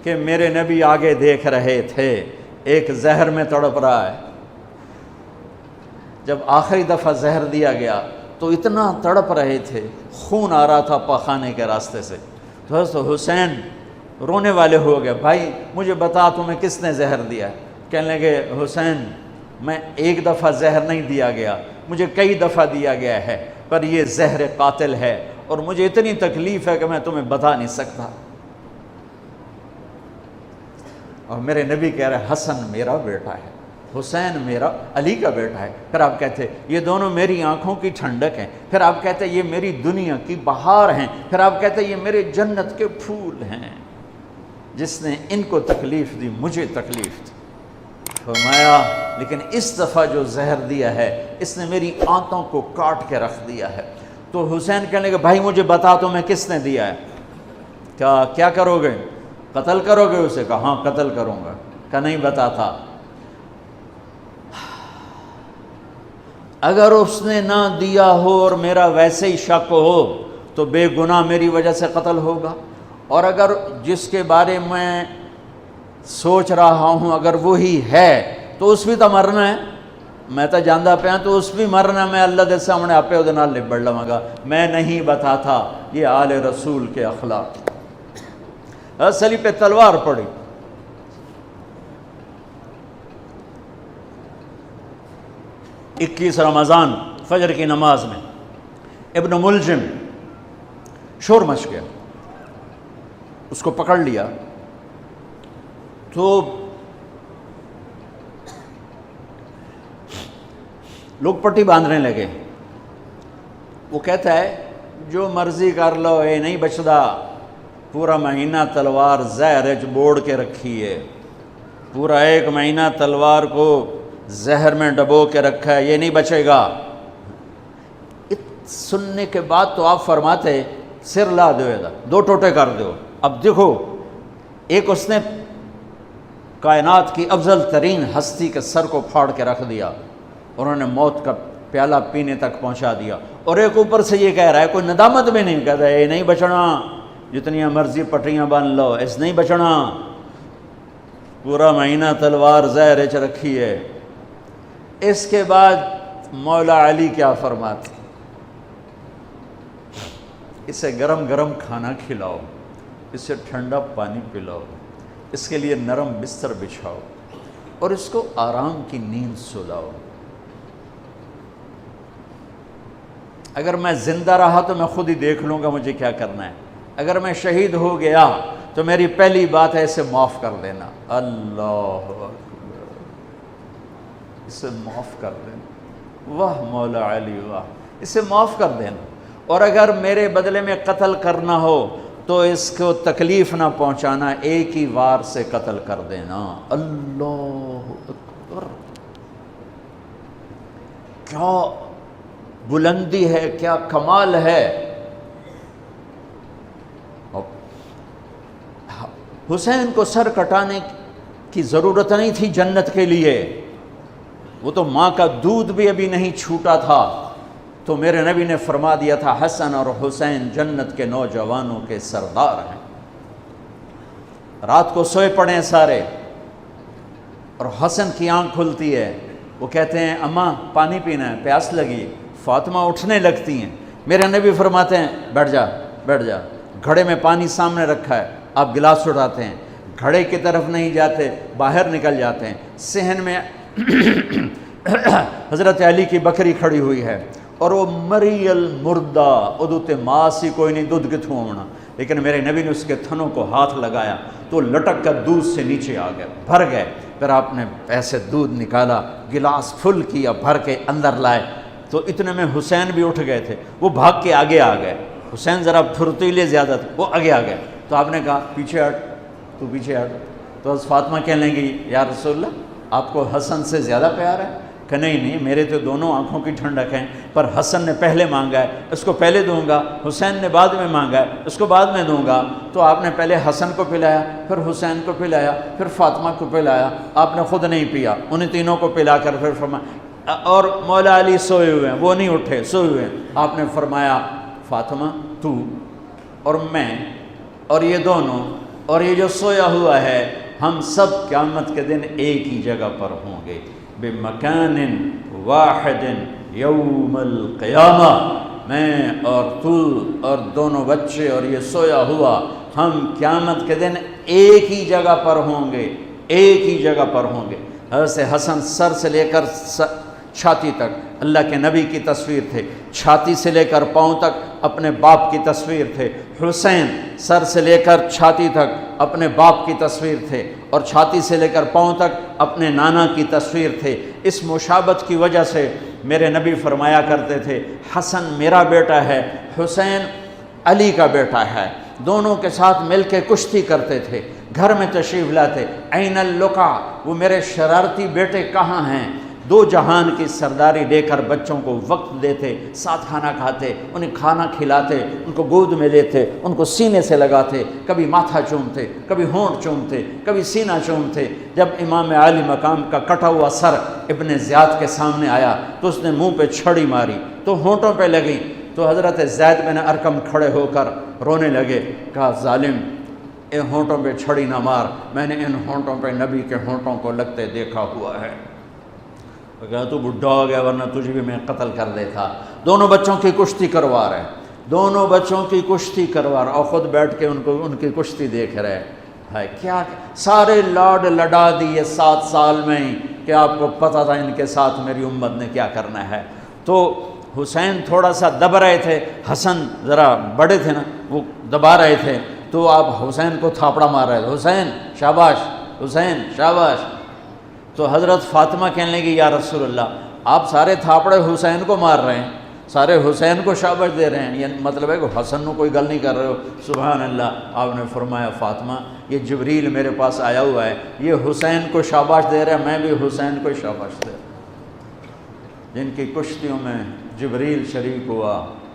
کہ میرے نبی آگے دیکھ رہے تھے، ایک زہر میں تڑپ رہا ہے۔ جب آخری دفعہ زہر دیا گیا تو اتنا تڑپ رہے تھے، خون آ رہا تھا پاخانے کے راستے سے۔ تو حضرت حسین رونے والے ہو گئے، بھائی مجھے بتا تمہیں کس نے زہر دیا؟ کہنے لگے حسین میں ایک دفعہ زہر نہیں دیا گیا، مجھے کئی دفعہ دیا گیا ہے، پر یہ زہر قاتل ہے اور مجھے اتنی تکلیف ہے کہ میں تمہیں بتا نہیں سکتا۔ اور میرے نبی کہہ رہے حسن میرا بیٹا ہے، حسین میرا علی کا بیٹا ہے۔ پھر آپ کہتے یہ دونوں میری آنکھوں کی ٹھنڈک ہیں، پھر آپ کہتے یہ میری دنیا کی بہار ہیں، پھر آپ کہتے یہ میرے جنت کے پھول ہیں۔ جس نے ان کو تکلیف دی مجھے تکلیف دی۔ فرمایا لیکن اس دفعہ جو زہر دیا ہے اس نے میری آنتوں کو کاٹ کے رکھ دیا ہے۔ تو حسین کہنے لگے بھائی مجھے بتا تمہیں کس نے دیا ہے؟ کیا کرو گے؟ قتل کرو گے اسے؟ کہا ہاں قتل کروں گا۔ کہا نہیں بتا تھا۔ اگر اس نے نہ دیا ہو اور میرا ویسے ہی شک ہو تو بے گناہ میری وجہ سے قتل ہوگا، اور اگر جس کے بارے میں سوچ رہا ہوں اگر وہی ہے تو اس بھی تو مرنا ہے، میں تو جاندہ پہ ہوں تو اس بھی مرنا، میں اللہ دے سامنے آپے ادھے نال لبڑ لواں گا۔ میں نہیں بتا تھا۔ یہ آل رسول کے اخلاق۔ سلی پہ تلوار پڑی، اکیس رمضان فجر کی نماز میں ابن ملجم شور مچ گیا، اس کو پکڑ لیا تو لوگ پٹی باندھنے لگے۔ وہ کہتا ہے جو مرضی کر لو اے نہیں بچدا، پورا مہینہ تلوار زہر وچ بوڑ کے رکھی ہے، پورا ایک مہینہ تلوار کو زہر میں ڈبو کے رکھا ہے، یہ نہیں بچے گا۔ سننے کے بعد تو آپ فرماتے سر لا دو، دو ٹوٹے کر دو۔ اب دیکھو ایک اس نے کائنات کی افضل ترین ہستی کے سر کو پھاڑ کے رکھ دیا، انہوں نے موت کا پیالہ پینے تک پہنچا دیا، اور ایک اوپر سے یہ کہہ رہا ہے، کوئی ندامت بھی نہیں، کہتا ہے یہ نہیں بچنا، جتنی مرضی پٹریاں باندھ لو، اس نہیں بچنا، پورا مہینہ تلوار زہر وچ رکھی ہے۔ اس کے بعد مولا علی کیا فرماتے، اسے گرم گرم کھانا کھلاؤ، اسے ٹھنڈا پانی پلاؤ، اس کے لیے نرم بستر بچھاؤ اور اس کو آرام کی نیند سلاؤ۔ اگر میں زندہ رہا تو میں خود ہی دیکھ لوں گا مجھے کیا کرنا ہے، اگر میں شہید ہو گیا تو میری پہلی بات ہے اسے معاف کر دینا۔ اللہ اکبر، اسے معاف کر دینا۔ واہ مولا علی واہ، اسے معاف کر دینا، اور اگر میرے بدلے میں قتل کرنا ہو تو اس کو تکلیف نہ پہنچانا، ایک ہی وار سے قتل کر دینا۔ اللہ اکبر، کیا بلندی ہے، کیا کمال ہے۔ حسین کو سر کٹانے کی ضرورت نہیں تھی جنت کے لیے، وہ تو ماں کا دودھ بھی ابھی نہیں چھوٹا تھا، تو میرے نبی نے فرما دیا تھا حسن اور حسین جنت کے نوجوانوں کے سردار ہیں۔ رات کو سوئے پڑے ہیں سارے، اور حسن کی آنکھ کھلتی ہے، وہ کہتے ہیں اماں پانی پینا ہے، پیاس لگی۔ فاطمہ اٹھنے لگتی ہیں، میرے نبی فرماتے ہیں بیٹھ جا بیٹھ جا، گھڑے میں پانی سامنے رکھا ہے، آپ گلاس اٹھاتے ہیں، گھڑے کی طرف نہیں جاتے، باہر نکل جاتے ہیں۔ صحن میں حضرت علی کی بکری کھڑی ہوئی ہے، اور وہ مری المردہ، ادو تے ماس ہی کوئی نہیں، دودھ کتھوں ہونا، لیکن میرے نبی نے اس کے تھنوں کو ہاتھ لگایا تو لٹک کر دودھ سے نیچے آ گئے، بھر گئے۔ پھر آپ نے ایسے دودھ نکالا، گلاس فل کیا، بھر کے اندر لائے، تو اتنے میں حسین بھی اٹھ گئے تھے، وہ بھاگ کے آگے آ گئے۔ حسین ذرا پھرتیلے زیادہ تھے، وہ آگے آ گئے، تو آپ نے کہا پیچھے ہٹ، تو پیچھے ہٹ۔ تو حضرت فاطمہ کہنے لگی یا رسول اللہ آپ کو حسن سے زیادہ پیار ہے؟ کہ نہیں میرے تو دونوں آنکھوں کی ٹھنڈک ہیں، پر حسن نے پہلے مانگا ہے، اس کو پہلے دوں گا، حسین نے بعد میں مانگا ہے، اس کو بعد میں دوں گا۔ تو آپ نے پہلے حسن کو پلایا، پھر حسین کو پلایا، پھر فاطمہ کو پلایا، آپ نے خود نہیں پیا، انہیں تینوں کو پلا کر پھر فرمایا، اور مولا علی سوئے ہوئے ہیں، وہ نہیں اٹھے، سوئے ہوئے ہیں۔ آپ نے فرمایا فاطمہ تو اور میں اور یہ دونوں اور یہ جو سویا ہوا ہے ہم سب قیامت کے دن ایک ہی جگہ پر ہوں گے، بمکان واحد یوم القیامہ، میں اور تو اور دونوں بچے اور یہ سویا ہوا، ہم قیامت کے دن ایک ہی جگہ پر ہوں گے، ایک ہی جگہ پر ہوں گے۔ حضرت حسن سر سے لے کر چھاتی تک اللہ کے نبی کی تصویر تھے، چھاتی سے لے کر پاؤں تک اپنے باپ کی تصویر تھے۔ حسین سر سے لے کر چھاتی تک اپنے باپ کی تصویر تھے، اور چھاتی سے لے کر پاؤں تک اپنے نانا کی تصویر تھے۔ اس مشابہت کی وجہ سے میرے نبی فرمایا کرتے تھے حسن میرا بیٹا ہے، حسین علی کا بیٹا ہے، دونوں کے ساتھ مل کے کشتی کرتے تھے، گھر میں تشریف لاتے، این اللقا، وہ میرے شرارتی بیٹے کہاں ہیں؟ دو جہان کی سرداری لے کر بچوں کو وقت دیتے، ساتھ کھانا کھاتے، انہیں کھانا کھلاتے، ان کو گود میں لیتے، ان کو سینے سے لگاتے، کبھی ماتھا چومتے، کبھی ہونٹ چومتے، کبھی سینہ چومتے۔ جب امام عالی مقام کا کٹا ہوا سر ابن زیاد کے سامنے آیا تو اس نے منہ پہ چھڑی ماری تو ہونٹوں پہ لگی، تو حضرت زید بن ارقم کھڑے ہو کر رونے لگے، کہا ظالم ان ہونٹوں پہ چھڑی نہ مار، میں نے ان ہونٹوں پہ نبی کے ہونٹوں کو لگتے دیکھا ہوا ہے۔ کہا تو بڈھا ہو گیا ورنہ تجھے بھی میں قتل کر دیتا۔ دونوں بچوں کی کشتی کروا رہے، دونوں بچوں کی کشتی کروا رہے، اور خود بیٹھ کے ان کی کشتی دیکھ رہے ہے۔ کیا سارے لاڈ لڈا دیے 7 سال میں ہی کہ آپ کو پتہ تھا ان کے ساتھ میری امت نے کیا کرنا ہے۔ تو حسین تھوڑا سا دب رہے تھے، حسن ذرا بڑے تھے نا، وہ دبا رہے تھے، تو آپ حسین کو تھاپڑا مار رہے تھے، حسین شاباش، حسین شاباش۔ تو حضرت فاطمہ کہنے لگی یا رسول اللہ آپ سارے تھاپڑے حسین کو مار رہے ہیں، سارے حسین کو شاباش دے رہے ہیں، یہ مطلب ہے کہ حسن کو کوئی گل نہیں کر رہے ہو؟ سبحان اللہ۔ آپ نے فرمایا فاطمہ یہ جبریل میرے پاس آیا ہوا ہے، یہ حسین کو شاباش دے رہا ہے، میں بھی حسین کو شاباش دے رہا ہوں۔ جن کی کشتیوں میں جبریل شریک ہوا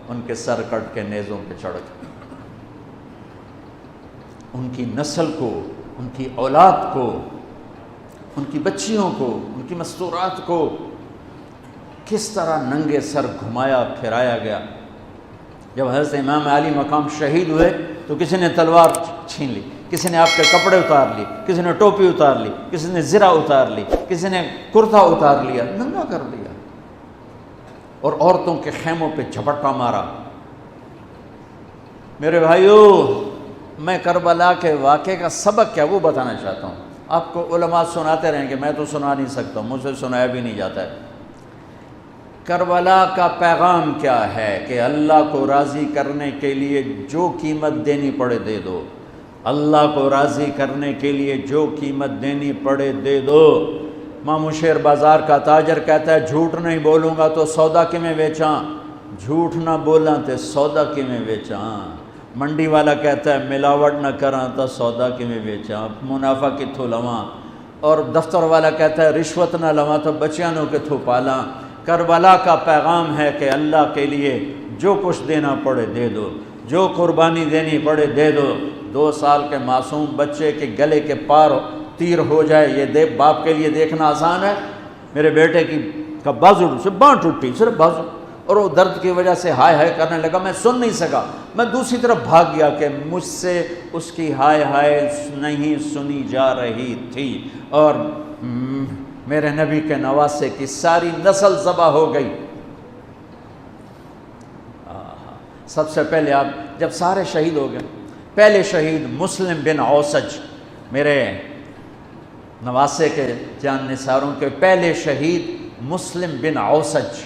ان کے سر کٹ کے نیزوں پہ چڑھ گئے، ان کی نسل کو، ان کی اولاد کو، ان کی بچیوں کو، ان کی مستورات کو کس طرح ننگے سر گھمایا پھرایا گیا۔ جب حضرت امام علی مقام شہید ہوئے تو کسی نے تلوار چھین لی، کسی نے آپ کے کپڑے اتار لی، کسی نے ٹوپی اتار لی، کسی نے زرہ اتار لی، کسی نے کرتا اتار لیا، ننگا کر دیا، اور عورتوں کے خیموں پہ جھپٹا مارا۔ میرے بھائیو، میں کربلا کے واقعے کا سبق کیا وہ بتانا چاہتا ہوں۔ آپ کو علماء سناتے رہیں گے، میں تو سنا نہیں سکتا، مجھ سے سنایا بھی نہیں جاتا ہے۔ کربلا کا پیغام کیا ہے کہ اللہ کو راضی کرنے کے لیے جو قیمت دینی پڑے دے دو، اللہ کو راضی کرنے کے لیے جو قیمت دینی پڑے دے دو۔ مامو شیر بازار کا تاجر کہتا ہے جھوٹ نہیں بولوں گا تو سودا کی میں بیچاں، جھوٹ نہ بولاں تے سودا کی میں بیچاں۔ منڈی والا کہتا ہے ملاوٹ نہ کراں تو سودا کی میں بیچاں، منافع کتھوں لواں۔ اور دفتر والا کہتا ہے رشوت نہ لواں تو بچیاں کتھوں پالاں۔ کربلا کا پیغام ہے کہ اللہ کے لیے جو کچھ دینا پڑے دے دو، جو قربانی دینی پڑے دے دو۔ 2 سال کے معصوم بچے کے گلے کے پار تیر ہو جائے، یہ باپ کے لیے دیکھنا آسان ہے؟ میرے بیٹے کا بازو سے باں ٹوٹی، صرف بازو، اور وہ درد کی وجہ سے ہائے ہائے کرنے لگا، میں سن نہیں سکا، میں دوسری طرف بھاگ گیا کہ مجھ سے اس کی ہائے ہائے نہیں سنی جا رہی تھی، اور میرے نبی کے نواسے کی ساری نسل ذبح ہو گئی۔ سب سے پہلے آپ جب سارے شہید ہو گئے، پہلے شہید مسلم بن اوسج، میرے نواسے کے جان نثاروں کے پہلے شہید مسلم بن اوسج،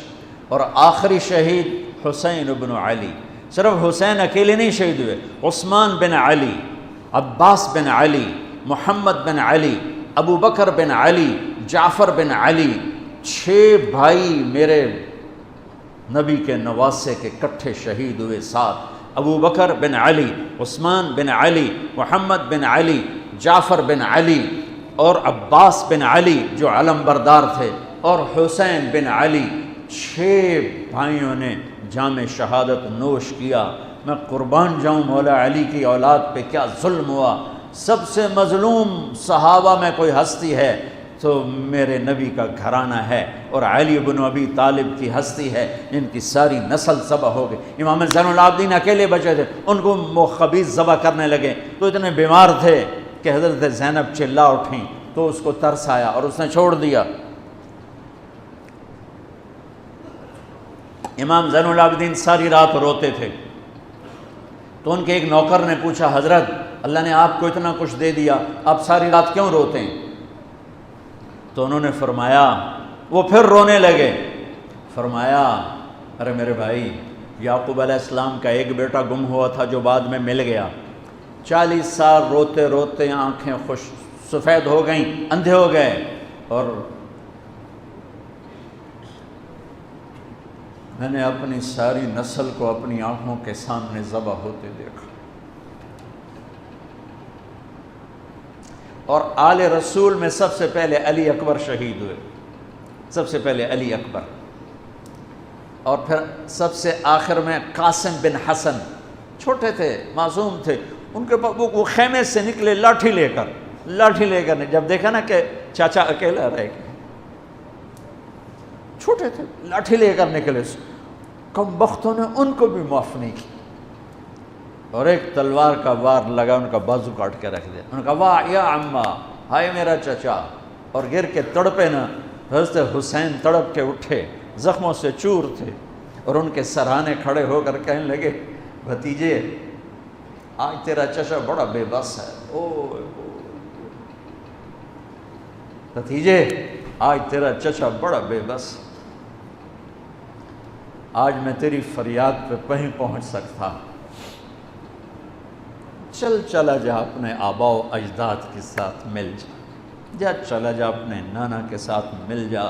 اور آخری شہید حسین بن علی۔ صرف حسین اکیلے نہیں شہید ہوئے، عثمان بن علی، عباس بن علی، محمد بن علی، ابو بکر بن علی، جعفر بن علی، 6 بھائی میرے نبی کے نواسے کے کٹھے شہید ہوئے ساتھ۔ ابو بکر بن علی، عثمان بن علی، محمد بن علی، جعفر بن علی، اور عباس بن علی جو علم بردار تھے، اور حسین بن علی۔ 6 بھائیوں نے جام شہادت نوش کیا۔ میں قربان جاؤں مولا علی کی اولاد پہ کیا ظلم ہوا۔ سب سے مظلوم صحابہ میں کوئی ہستی ہے تو میرے نبی کا گھرانہ ہے، اور علی بن ابی طالب کی ہستی ہے جن کی ساری نسل ذبح ہو گئی۔ امام زین العابدین اکیلے بچے تھے، ان کو وہ خبیث ذبح کرنے لگے تو اتنے بیمار تھے کہ حضرت زینب چلا اٹھیں، تو اس کو ترس آیا اور اس نے چھوڑ دیا۔ امام زین العابدین ساری رات روتے تھے، تو ان کے ایک نوکر نے پوچھا، حضرت اللہ نے آپ کو اتنا کچھ دے دیا، آپ ساری رات کیوں روتے ہیں؟ تو انہوں نے فرمایا، وہ پھر رونے لگے، فرمایا ارے میرے بھائی، یعقوب علیہ السلام کا ایک بیٹا گم ہوا تھا جو بعد میں مل گیا، 40 سال روتے روتے آنکھیں سفید ہو گئیں، اندھے ہو گئے، اور میں نے اپنی ساری نسل کو اپنی آنکھوں کے سامنے ذبح ہوتے دیکھا۔ اور آل رسول میں سب سے پہلے علی اکبر شہید ہوئے، سب سے پہلے علی اکبر، اور پھر سب سے آخر میں قاسم بن حسن، چھوٹے تھے، معصوم تھے، ان کے پاس وہ خیمے سے نکلے لاٹھی لے کر، جب دیکھا نا کہ چاچا اکیلا رہ گیا، چھوٹے تھے، لاٹھی لے کر نکلے، کم بختوں نے ان کو بھی معاف نہیں کی، اور ایک تلوار کا وار لگا، ان کا بازو کاٹ کے رکھ دیا، ان کا واہ یا عمہ، ہائے میرا چچا، اور گر کے تڑپے نا۔ حضرت حسین تڑپ کے اٹھے، زخموں سے چور تھے، اور ان کے سرہانے کھڑے ہو کر کہنے لگے، بھتیجے آج تیرا چچا بڑا بے بس ہے، بھتیجے آج تیرا چچا بڑا بے بس، آج میں تیری فریاد پہ کہیں پہنچ سکتا، چلا جا اپنے آباء و اجداد کے ساتھ مل جا، چلا جا اپنے نانا کے ساتھ مل جا،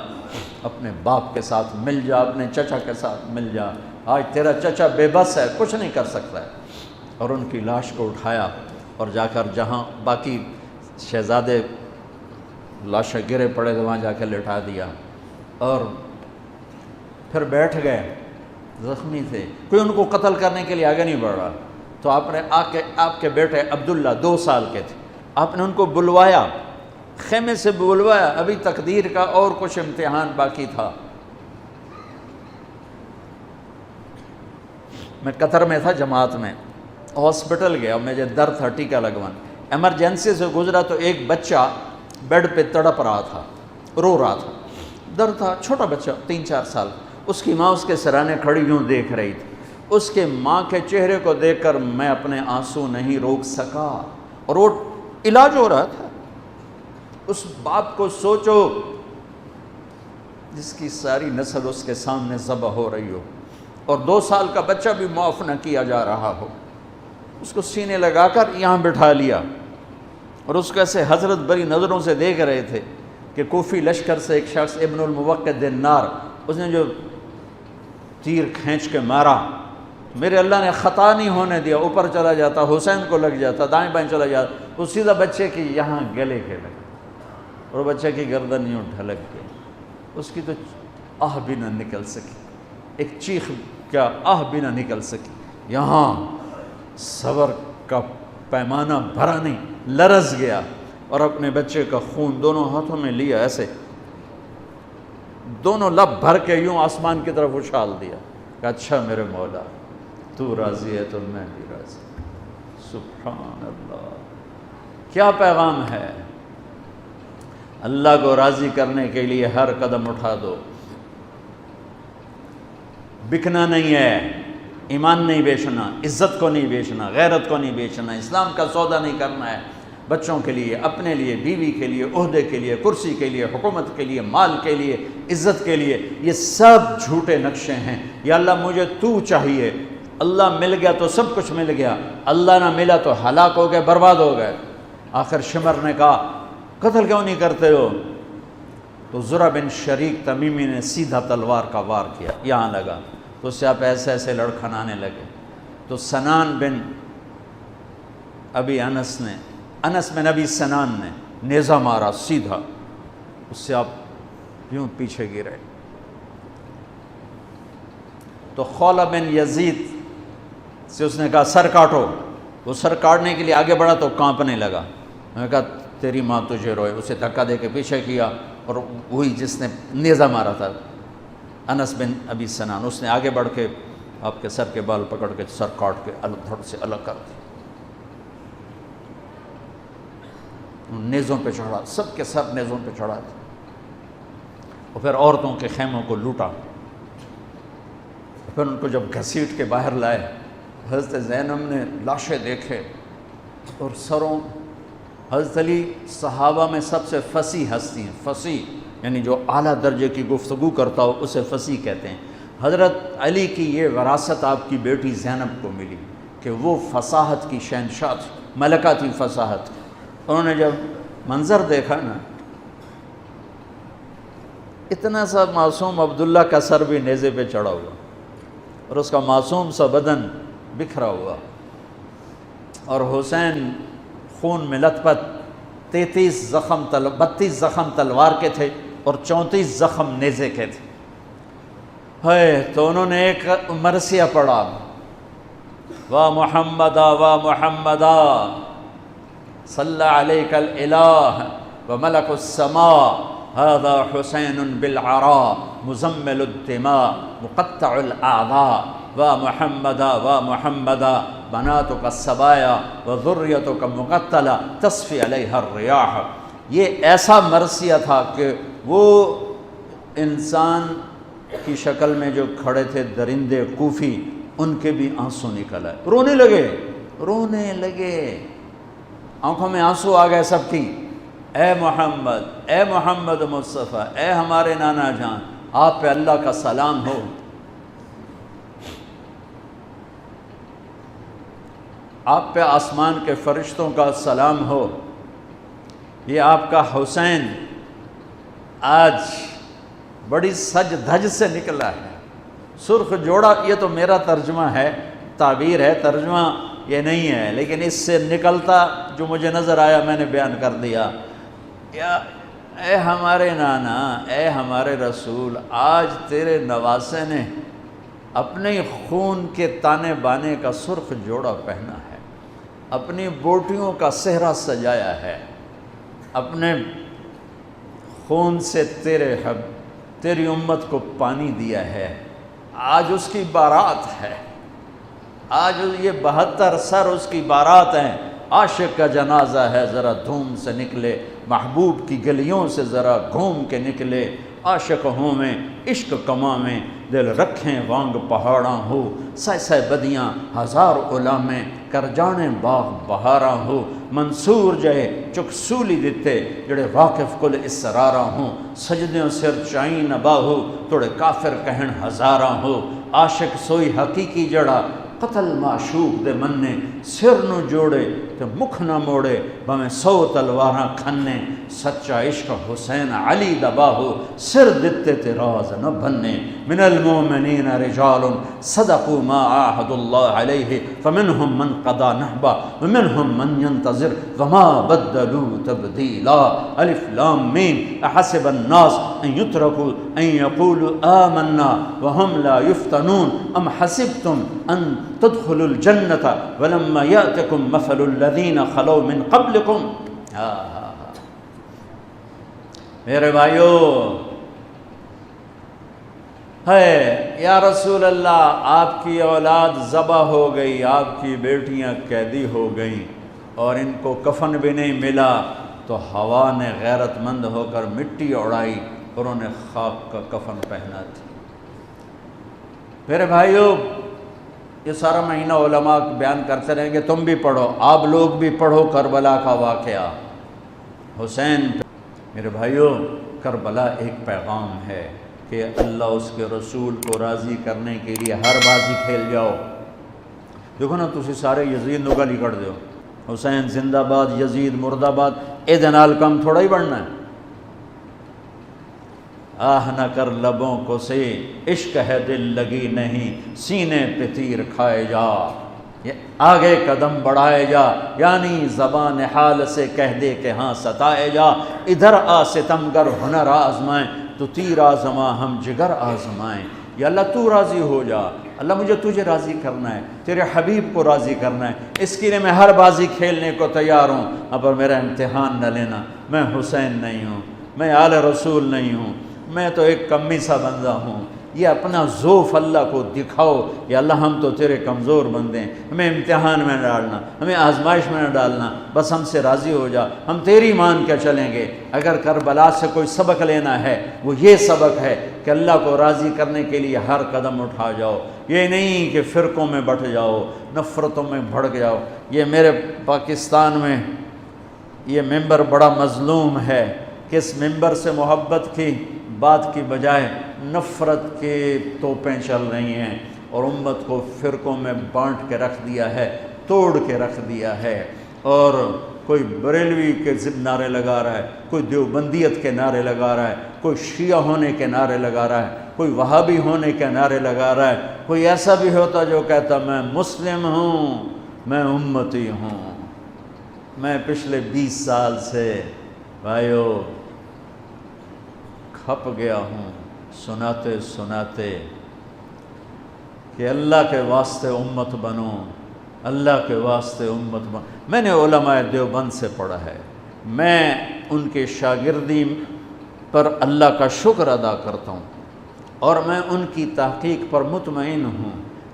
اپنے باپ کے ساتھ مل جا، اپنے چچا کے ساتھ مل جا، آج تیرا چچا بے بس ہے، کچھ نہیں کر سکتا ہے۔ اور ان کی لاش کو اٹھایا اور جا کر جہاں باقی شہزادے لاشیں گرے پڑے تھے وہاں جا کے لٹا دیا، اور پھر بیٹھ گئے، زخمی تھے، کوئی ان کو قتل کرنے کے لیے آگے نہیں بڑھ رہا، تو آپ کے بیٹے عبداللہ 2 سال کے تھے، آپ نے ان کو بلوایا، خیمے سے بلوایا، ابھی تقدیر کا اور کچھ امتحان باقی تھا۔ میں قطر میں تھا جماعت میں، ہاسپٹل گیا، مجھے درد تھا، ٹیکا لگوان، ایمرجنسی سے گزرا تو ایک بچہ بیڈ پہ تڑپ رہا تھا، رو رہا تھا، درد تھا، چھوٹا بچہ 3-4 سال، اس کی ماں اس کے سرانے کھڑی یوں دیکھ رہی تھی، اس کے ماں کے چہرے کو دیکھ کر میں اپنے آنسو نہیں روک سکا، اور وہ علاج ہو رہا تھا۔ اس باپ کو سوچو جس کی ساری نسل اس کے سامنے ذبح ہو رہی ہو، اور 2 سال کا بچہ بھی معاف نہ کیا جا رہا ہو، اس کو سینے لگا کر یہاں بٹھا لیا، اور اس کو ایسے حضرت بری نظروں سے دیکھ رہے تھے کہ کوفی لشکر سے ایک شخص ابن الموقد النار، اس نے جو تیر کھینچ کے مارا، میرے اللہ نے خطا نہیں ہونے دیا، اوپر چلا جاتا، حسین کو لگ جاتا، دائیں بائیں چلا جاتا، وہ سیدھا بچے کی یہاں گلے کے لگا، اور بچے کی گردن یوں ڈھلک گئی، اس کی تو آہ بھی نہ نکل سکی، ایک چیخ کیا آہ بھی نہ نکل سکی، یہاں صبر کا پیمانہ بھرا نہیں، لرز گیا، اور اپنے بچے کا خون دونوں ہاتھوں میں لیا، ایسے دونوں لب بھر کے یوں آسمان کی طرف اچھال دیا کہ اچھا میرے مولا تو راضی ہے تو میں بھی راضی۔ سبحان اللہ، کیا پیغام ہے! اللہ کو راضی کرنے کے لیے ہر قدم اٹھا دو، بکنا نہیں ہے، ایمان نہیں بیچنا، عزت کو نہیں بیچنا، غیرت کو نہیں بیچنا، اسلام کا سودا نہیں کرنا ہے، بچوں کے لیے، اپنے لیے، بیوی کے لیے، عہدے کے لیے، کرسی کے لیے، حکومت کے لیے، مال کے لیے، عزت کے لیے، یہ سب جھوٹے نقشے ہیں۔ یا اللہ مجھے تو چاہیے، اللہ مل گیا تو سب کچھ مل گیا، اللہ نہ ملا تو ہلاک ہو گئے، برباد ہو گئے۔ آخر شمر نے کہا قتل کیوں نہیں کرتے ہو؟ تو زرع بن شریک تمیمی نے سیدھا تلوار کا وار کیا، یہاں لگا، تو اس سے آپ ایسے ایسے لڑکھنانے لگے، تو سنان بن ابی انس بن ابی سنان نے نیزہ مارا سیدھا، اس سے آپ یوں پیچھے گرے، تو خولہ بن یزید سے اس نے کہا سر کاٹو، وہ سر کاٹنے کے لیے آگے بڑھا تو کانپنے لگا، میں نے کہا تیری ماں تجھے روئے. اسے دھکا دے کے پیچھے کیا اور وہی جس نے نیزہ مارا تھا انس بن ابی سنان، اس نے آگے بڑھ کے آپ کے سر کے بال پکڑ کے سر کاٹ کے دھڑ سے الگ کر دی. نیزوں پہ چڑھا، سب کے سر نیزوں پہ چڑھا تھا، اور پھر عورتوں کے خیموں کو لوٹا. پھر ان کو جب گھسیٹ کے باہر لائے، حضرت زینب نے لاشیں دیکھے اور سروں. حضرت علی صحابہ میں سب سے فصیح ہستی ہیں. فصیح یعنی جو اعلیٰ درجے کی گفتگو کرتا ہو اسے فصیح کہتے ہیں. حضرت علی کی یہ وراثت آپ کی بیٹی زینب کو ملی کہ وہ فصاحت کی شہنشاہ تھی، ملکہ تھی فصاحت. انہوں نے جب منظر دیکھا نا، اتنا سا معصوم عبداللہ کا سر بھی نیزے پہ چڑھا ہوا اور اس کا معصوم سا بدن بکھرا ہوا، اور حسین خون میں لت پت، 32 زخم تلوار کے تھے اور 34 زخم نیزے کے تھے. تو انہوں نے ایک مرثیہ پڑھا، وا محمدا وا محمدا صلی علیک الالہ وملک السماء هذا حسین بالعراء مزمل الدماء مقطع الاعضاء وا محمدا وا محمدا بناتک السبایا وذریتک مقتلہ تصفی علیہا الریاح. یہ ایسا مرثیہ تھا کہ وہ انسان کی شکل میں جو کھڑے تھے درندے کوفی، ان کے بھی آنسو نکل آئے، رونے لگے، آنکھوں میں آنسو آ گئے سب کی. اے محمد مصطفیٰ، اے ہمارے نانا جان، آپ پہ اللہ کا سلام ہو، آپ پہ آسمان کے فرشتوں کا سلام ہو. یہ آپ کا حسین آج بڑی سج دھج سے نکلا ہے، سرخ جوڑا. یہ تو میرا ترجمہ ہے، تعبیر ہے، ترجمہ یہ نہیں ہے، لیکن اس سے نکلتا جو مجھے نظر آیا میں نے بیان کر دیا. یا اے ہمارے نانا، اے ہمارے رسول، آج تیرے نواسے نے اپنے خون کے تانے بانے کا سرخ جوڑا پہنا ہے، اپنی بوٹیوں کا صحرا سجایا ہے، اپنے خون سے تیری امت کو پانی دیا ہے. آج اس کی بارات ہے، آج یہ 72 سر اس کی بارات ہیں. عاشق کا جنازہ ہے، ذرا دھوم سے نکلے، محبوب کی گلیوں سے ذرا گھوم کے نکلے. عاشق ہوں میں عشق کماں میں، دل رکھیں وانگ پہاڑاں ہو. سہ بدیاں ہزار غلامیں، کر جانے باغ بہاراں ہو. منصور جہے چک سولی دتے، جڑے واقف کل اسراراں ہوں. سجدیوں سر چائیں نبا ہو، توڑے کافر کہن ہزاراں ہو. عاشق سوئی حقیقی جڑا، قتل معشوق دے مننے. سر نو جوڑے تے مکھ نہ موڑے، بھویں 100 تلواراں کھنے. سچا عشق حسین علی دبا ہو، سر دتے تے راز نہ بننے. من المؤمنین رجال صدقوا ما عاهدوا الله علیہ فمنهم من قضى نحبا ومنهم من ينتظر وما بدلوا تبدیلا. الف لام میم. احسب الناس ان يتركوا ان يقولوا آمنا وهم لا يفتنون ام حسبتم ان تدخلوا الجنة ولما يأتكم مثل الذين خلوا من قبلكم. میرے بھائیو، ہے یا رسول اللہ، آپ کی اولاد ذبح ہو گئی، آپ کی بیٹیاں قیدی ہو گئیں اور ان کو کفن بھی نہیں ملا، تو ہوا نے غیرت مند ہو کر مٹی اڑائی اور انہیں خاک کا کفن پہنا تھی. میرے بھائیو، یہ سارا مہینہ علماء بیان کرتے رہیں گے، تم بھی پڑھو، آپ لوگ بھی پڑھو کربلا کا واقعہ. حسین، میرے بھائیو، کربلا ایک پیغام ہے کہ اللہ اس کے رسول کو راضی کرنے کے لیے ہر بازی کھیل جاؤ. دیکھو نا، تسی سارے یزید نو گالی کڑ دیو، حسین زندہ باد، یزید مردہ باد، اے دنال کم تھوڑا ہی بڑھنا ہے. آہ نہ کر لبوں کو سے، عشق ہے دل لگی نہیں، سینے پہ تیر کھائے جا. آگے قدم بڑھائے جا، یعنی زبان حال سے کہہ دے کہ ہاں ستائے جا. ادھر آ ستمگر ہنر آزمائیں، تو تیر آزما ہم جگر آزمائیں. یا اللہ تو راضی ہو جا، اللہ مجھے تجھے راضی کرنا ہے، تیرے حبیب کو راضی کرنا ہے، اس کے لیے میں ہر بازی کھیلنے کو تیار ہوں، پر میرا امتحان نہ لینا، میں حسین نہیں ہوں، میں آل رسول نہیں ہوں، میں تو ایک کمی سا بندہ ہوں، یہ اپنا ذوف اللہ کو دکھاؤ، یا اللہ ہم تو تیرے کمزور بندے ہیں، ہمیں امتحان میں نہ ڈالنا، ہمیں آزمائش میں نہ ڈالنا، بس ہم سے راضی ہو جا، ہم تیری مان کے چلیں گے۔ اگر کربلا سے کوئی سبق لینا ہے وہ یہ سبق ہے کہ اللہ کو راضی کرنے کے لیے ہر قدم اٹھا جاؤ، یہ نہیں کہ فرقوں میں بٹ جاؤ، نفرتوں میں بھڑک جاؤ۔ یہ میرے پاکستان میں یہ ممبر بڑا مظلوم ہے کہ اس ممبر سے محبت کی بات کی بجائے نفرت کے توپیں چل رہی ہیں، اور امت کو فرقوں میں بانٹ کے رکھ دیا ہے، توڑ کے رکھ دیا ہے، اور کوئی بریلوی کے ضد نعرے لگا رہا ہے، کوئی دیوبندیت کے نعرے لگا رہا ہے، کوئی شیعہ ہونے کے نعرے لگا رہا ہے، کوئی وہابی ہونے کے نعرے لگا رہا ہے، کوئی ایسا بھی ہوتا جو کہتا میں مسلم ہوں، میں امتی ہوں۔ میں پچھلے 20 سال سے بھائیو کھپ گیا ہوں سناتے سناتے کہ اللہ کے واسطے امت بنو، اللہ کے واسطے امت بنو۔ میں نے علماء دیوبند سے پڑھا ہے، میں ان کے شاگردی پر اللہ کا شکر ادا کرتا ہوں، اور میں ان کی تحقیق پر مطمئن ہوں،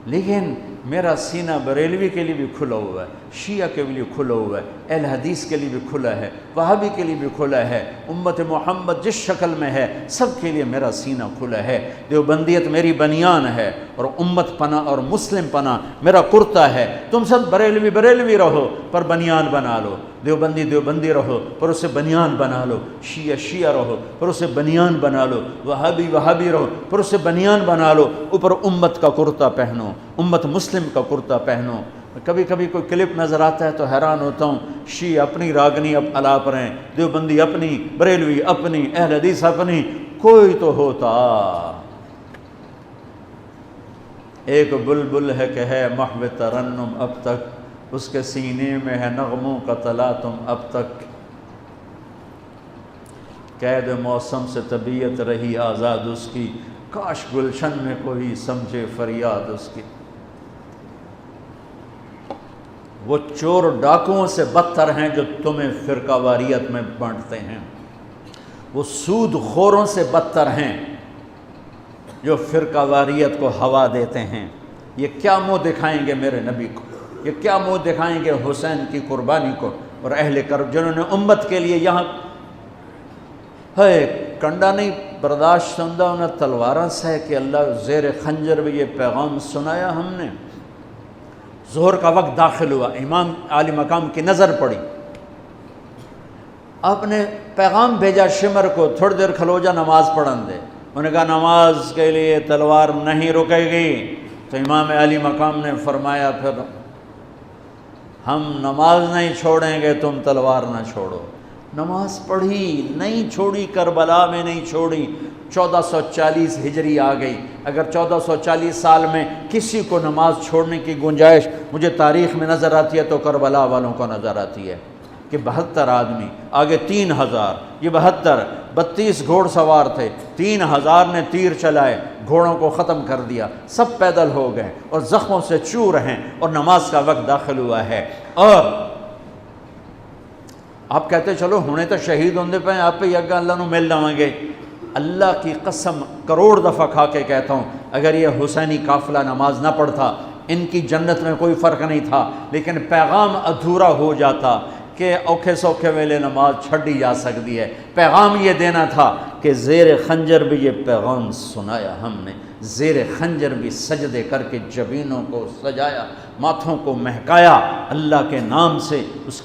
لیکن میرا سینہ بریلوی کے لیے بھی کھلا ہوا ہے، شیعہ کے لیے کھلا ہوا ہے، اہل حدیث کے لیے بھی کھلا ہے، وہابی کے لیے بھی کھلا ہے، امت محمد جس شکل میں ہے سب کے لیے میرا سینہ کھلا ہے۔ دیوبندیت میری بنیان ہے، اور امت پناہ اور مسلم پناہ میرا کرتا ہے۔ تم سب بریلوی بریلوی رہو پر بنیان بنا لو، دیوبندی دیوبندی رہو پر اسے بنیان بنا لو، شیعہ شیعہ رہو پر اسے بنیان بنا لو، وہابی وہابی رہو پر اسے بنیان بنا لو، اوپر امت کا کرتا پہنو، امت مسلم کا کرتا پہنو۔ کبھی کبھی کوئی کلپ نظر آتا ہے تو حیران ہوتا ہوں، شیعہ اپنی راگنی اب الاپ رہے ہیں، دیوبندی اپنی، بریلوی اپنی، اہل حدیث اپنی، کوئی تو ہوتا۔ ایک بلبل ہے کہ ہے محو ترنم اب تک، اس کے سینے میں ہے نغموں کا تلاطم اب تک، قید موسم سے طبیعت رہی آزاد اس کی، کاش گلشن میں کوئی سمجھے فریاد اس کی۔ وہ چور ڈاکوؤں سے بدتر ہیں جو تمہیں فرقہ واریت میں بانٹتے ہیں، وہ سود خوروں سے بدتر ہیں جو فرقہ واریت کو ہوا دیتے ہیں۔ یہ کیا منہ دکھائیں گے میرے نبی کو، یہ کیا منہ دکھائیں گے حسین کی قربانی کو اور اہل کرب جنہوں نے امت کے لیے یہاں ہے کنڈا نہیں برداشت ہوندہ انہیں تلواراں سے کہ اللہ زیر خنجر بھی یہ پیغام سنایا ہم نے۔ ظہر کا وقت داخل ہوا، امام عالی مقام کی نظر پڑی، آپ نے پیغام بھیجا شمر کو تھوڑی دیر کھلو جا نماز پڑھن دے، انہوں نے کہا نماز کے لیے تلوار نہیں رکے گی، تو امام عالی مقام نے فرمایا پھر ہم نماز نہیں چھوڑیں گے تم تلوار نہ چھوڑو۔ نماز پڑھی، نہیں چھوڑی، کربلا میں نہیں چھوڑی۔ 1440 ہجری آ گئی، اگر 1440 سال میں کسی کو نماز چھوڑنے کی گنجائش مجھے تاریخ میں نظر آتی ہے تو کربلا والوں کو نظر آتی ہے کہ 72 آدمی، آگے 3000، یہ 72، 32 گھوڑ سوار تھے، 3000 نے تیر چلائے، گھوڑوں کو ختم کر دیا، سب پیدل ہو گئے اور زخموں سے چور ہیں، اور نماز کا وقت داخل ہوا ہے۔ اور آپ کہتے چلو ہونے تو شہید ہوندے پہ آپ پہ یگا اللہ نو مل جاؤں گے۔ اللہ کی قسم کروڑ دفعہ کھا کے کہتا ہوں، اگر یہ حسینی قافلہ نماز نہ پڑھتا ان کی جنت میں کوئی فرق نہیں تھا، لیکن پیغام ادھورا ہو جاتا کہ اوکھے سوکھے ویلے نماز چھڑی جا سکتی ہے۔ پیغام یہ دینا تھا کہ زیر خنجر بھی یہ پیغام سنایا ہم نے، زیر خنجر بھی سجدے کر کے جبینوں کو سجایا، ماتھوں کو مہکایا اللہ کے نام سے، اس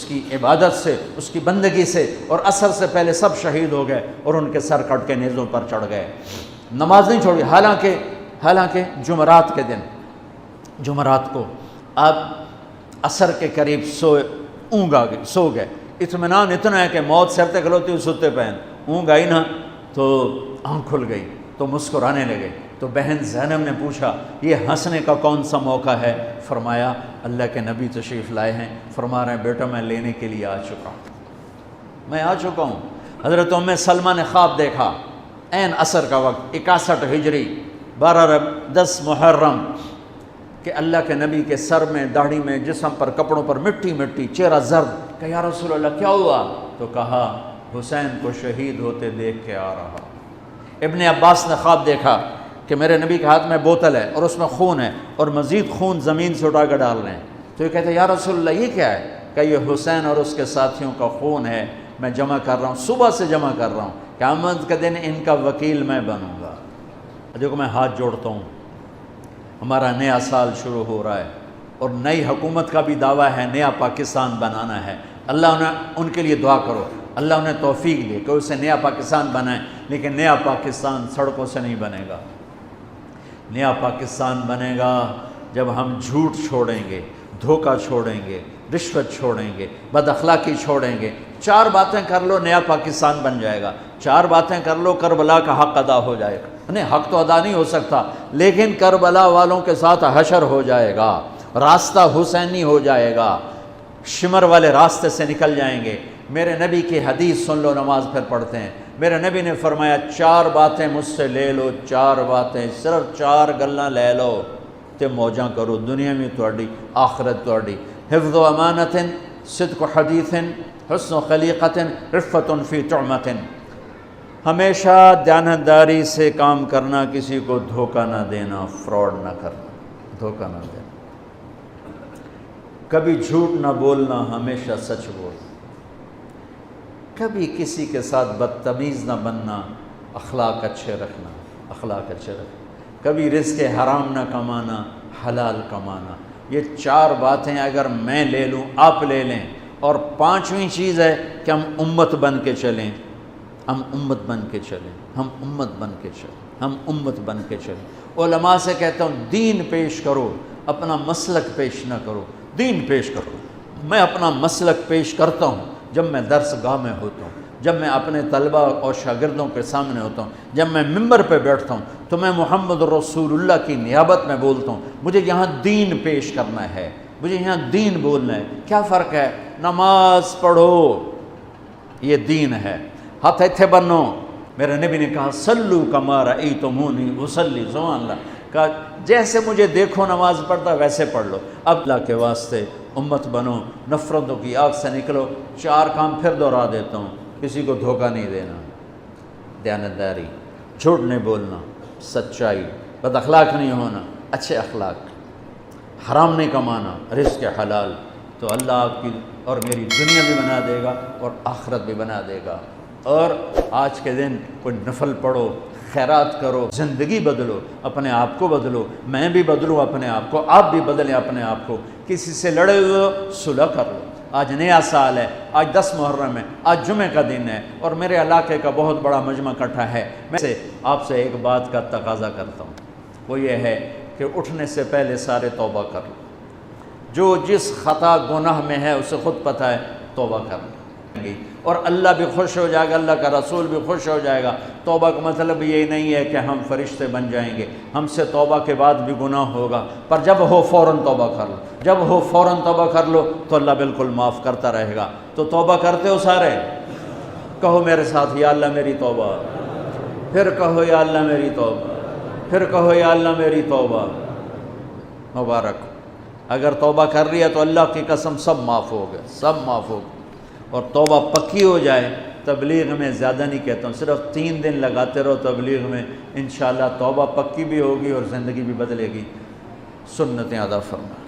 کی عبادت سے، اس کی بندگی سے، اور عصر سے پہلے سب شہید ہو گئے اور ان کے سر کٹ کے نیزوں پر چڑھ گئے۔ نماز نہیں چھوڑی، حالانکہ جمعرات کے دن، جمعرات کو آپ عصر کے قریب سو گئے، اطمینان اتنا ہے کہ موت سر تے کھلوتی ستے پہن، اونگ آئی نا تو آنکھ کھل گئی تو مسکرانے لگے۔ تو بہن زینب نے پوچھا یہ ہنسنے کا کون سا موقع ہے؟ فرمایا اللہ کے نبی تشریف لائے ہیں، فرما رہے ہیں بیٹا میں لینے کے لیے آ چکا ہوں، میں آ چکا ہوں۔ حضرت ام سلمہ نے خواب دیکھا عین عصر کا وقت 61 ہجری 10 محرم کہ اللہ کے نبی کے سر میں، داڑھی میں، جسم پر، کپڑوں پر مٹی مٹی، چہرہ زرد، کہ یا رسول اللہ کیا ہوا؟ تو کہا حسین کو شہید ہوتے دیکھ کے آ رہا۔ ابن عباس نے خواب دیکھا کہ میرے نبی کے ہاتھ میں بوتل ہے اور اس میں خون ہے اور مزید خون زمین سے اٹھا کر ڈال رہے ہیں، تو یہ کہتے یا رسول اللہ یہ کیا ہے؟ کہ یہ حسین اور اس کے ساتھیوں کا خون ہے، میں جمع کر رہا ہوں، صبح سے جمع کر رہا ہوں، قیامت کے دن ان کا وکیل میں بنوں گا۔ دیکھو میں ہاتھ جوڑتا ہوں، ہمارا نیا سال شروع ہو رہا ہے اور نئی حکومت کا بھی دعویٰ ہے، نیا پاکستان بنانا ہے۔ اللہ ان کے لیے دعا کرو، اللہ انہیں توفیق دے کہ اسے نیا پاکستان بنائیں، لیکن نیا پاکستان سڑکوں سے نہیں بنے گا۔ نیا پاکستان بنے گا جب ہم جھوٹ چھوڑیں گے، دھوکہ چھوڑیں گے، رشوت چھوڑیں گے، بد اخلاقی چھوڑیں گے۔ 4 باتیں کر لو نیا پاکستان بن جائے گا، 4 باتیں کر لو کربلا کا حق ادا ہو جائے گا۔ نہیں، حق تو ادا نہیں ہو سکتا، لیکن کربلا والوں کے ساتھ حشر ہو جائے گا، راستہ حسینی ہو جائے گا، شمر والے راستے سے نکل جائیں گے۔ میرے نبی کی حدیث سن لو، نماز پھر پڑھتے ہیں۔ میرے نبی نے فرمایا 4 باتیں مجھ سے لے لو، 4 باتیں، صرف 4 گلاں لے لو تے موجاں کرو، دنیا میں تہاڈی آخرت تہاڈی۔ حفظ و امانت، صدق و حدیث، حسن و خلیقت، رفت فی طعمت۔ ہمیشہ دیانتداری سے کام کرنا، کسی کو دھوکہ نہ دینا، فراڈ نہ کرنا، دھوکہ نہ دینا، کبھی جھوٹ نہ بولنا، ہمیشہ سچ بولنا، کبھی کسی کے ساتھ بدتمیز نہ بننا، اخلاق اچھے رکھنا، اخلاق اچھے رکھنا، کبھی رزق حرام نہ کمانا، حلال کمانا۔ یہ 4 باتیں اگر میں لے لوں، آپ لے لیں، اور 5ویں چیز ہے کہ ہم امت بن کے چلیں، ہم امت بن کے چلیں، ہم امت بن کے چلیں، ہم امت بن کے چلیں۔ علماء سے کہتا ہوں دین پیش کرو، اپنا مسلک پیش نہ کرو، دین پیش کرو۔ میں اپنا مسلک پیش کرتا ہوں جب میں درس گاہ میں ہوتا ہوں، جب میں اپنے طلبہ اور شاگردوں کے سامنے ہوتا ہوں، جب میں ممبر پہ بیٹھتا ہوں تو میں محمد رسول اللہ کی نیابت میں بولتا ہوں۔ مجھے یہاں دین پیش کرنا ہے، مجھے یہاں دین بولنا ہے۔ کیا فرق ہے؟ نماز پڑھو، یہ دین ہے۔ ہاتھ ایتھے بنو، میرے نبی نے کہا صلو کما رأیتمونی اصلی، سبحان اللہ، کہا جیسے مجھے دیکھو نماز پڑھتا ویسے پڑھ لو۔ اب اللہ کے واسطے امت بنو، نفرتوں کی آگ سے نکلو۔ 4 کام پھر دہرا دیتا ہوں، کسی کو دھوکہ نہیں دینا، دیانتداری، جھوٹ نہیں بولنا، سچائی، بد اخلاق نہیں ہونا، اچھے اخلاق، حرام نہیں کمانا، رزق حلال، تو اللہ آپ کی اور میری دنیا بھی بنا دے گا اور آخرت بھی بنا دے گا۔ اور آج کے دن کوئی نفل پڑھو، خیرات کرو، زندگی بدلو، اپنے آپ کو بدلو، میں بھی بدلوں اپنے آپ کو، آپ بھی بدلیں اپنے آپ کو۔ کسی سے لڑے ہوئے ہو، صلح کر لو۔ آج نیا سال ہے، آج 10 محرم ہے، آج جمعہ کا دن ہے اور میرے علاقے کا بہت بڑا مجمع اکٹھا ہے۔ میں آپ سے ایک بات کا تقاضا کرتا ہوں، وہ یہ ہے کہ اٹھنے سے پہلے سارے توبہ کر لو۔ جو جس خطا گناہ میں ہے اسے خود پتہ ہے، توبہ کر لیں گے اور اللہ بھی خوش ہو جائے گا، اللہ کا رسول بھی خوش ہو جائے گا۔ توبہ کا مطلب یہ نہیں ہے کہ ہم فرشتے بن جائیں گے، ہم سے توبہ کے بعد بھی گناہ ہوگا، پر جب ہو فوراً توبہ کر لو، جب ہو فوراً توبہ کر لو تو اللہ بالکل معاف کرتا رہے گا۔ تو توبہ کرتے ہو سارے؟ کہو میرے ساتھ، یا اللہ میری توبہ، پھر کہو یا اللہ میری توبہ، پھر کہو یا اللہ میری توبہ۔ مبارک، اگر توبہ کر رہی ہے تو اللہ کی قسم سب معاف ہو گئے، سب معاف ہو گئے۔ اور توبہ پکی ہو جائے، تبلیغ میں زیادہ نہیں کہتا ہوں، صرف 3 دن لگاتے رہو تبلیغ میں، انشاءاللہ توبہ پکی بھی ہوگی اور زندگی بھی بدلے گی۔ سنتیں ادا فرمائیں۔